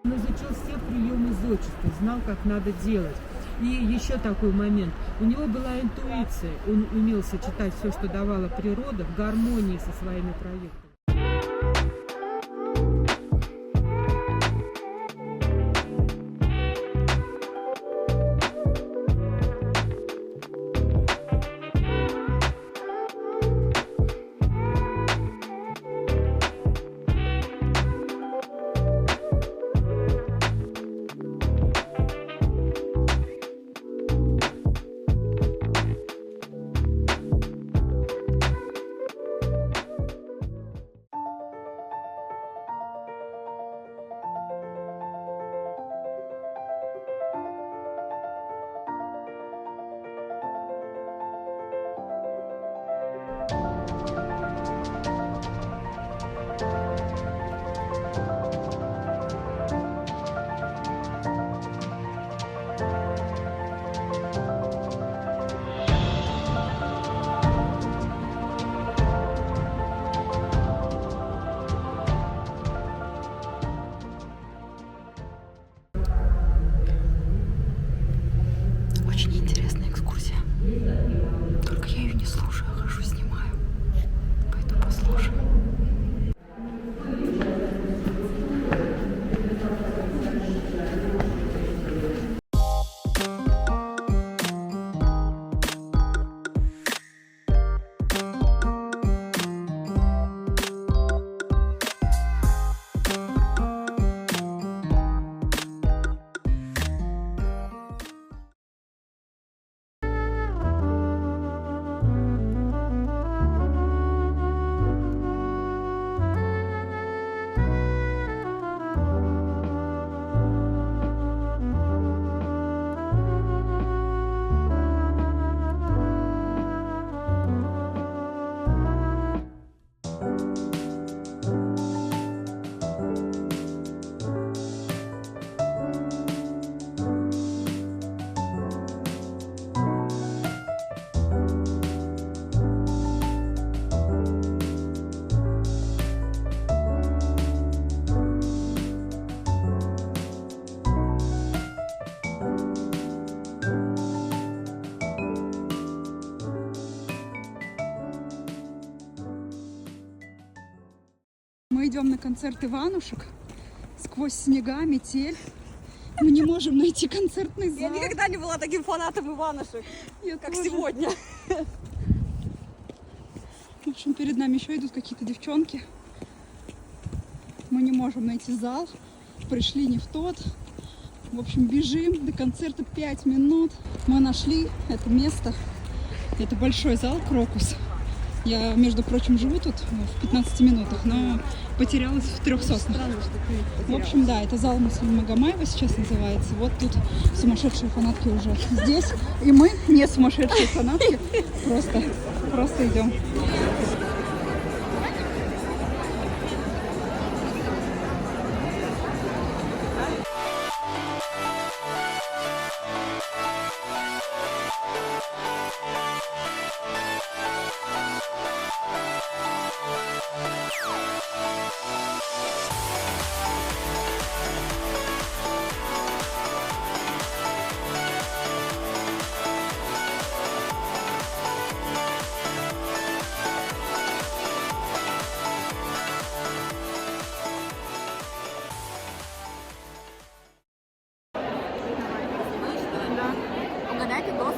Он изучил все приемы зодчества, знал, как надо делать. И еще такой момент. У него была интуиция. Он умел сочетать все, что давала природа, в гармонии со своими проектами. Очень интересная экскурсия. Только я ее не слушаю, а хожу, снимаю. Пойду послушаю. Мы идем на концерт Иванушек. Сквозь снега, метель. Мы не можем найти концертный зал. Я никогда не была таким фанатом Иванушек, как сегодня. В общем, перед нами еще идут какие-то девчонки. Мы не можем найти зал. Пришли не в тот. В общем, бежим. До концерта 5 минут. Мы нашли это место. Это большой зал «Крокус». Я, между прочим, живу тут в 15 минутах, но потерялась в 3 соснах. В общем, да, это зал Муслима Магомаева сейчас называется. Вот тут сумасшедшие фанатки уже здесь. И мы не сумасшедшие фанатки. Просто идем. Угадайте, кто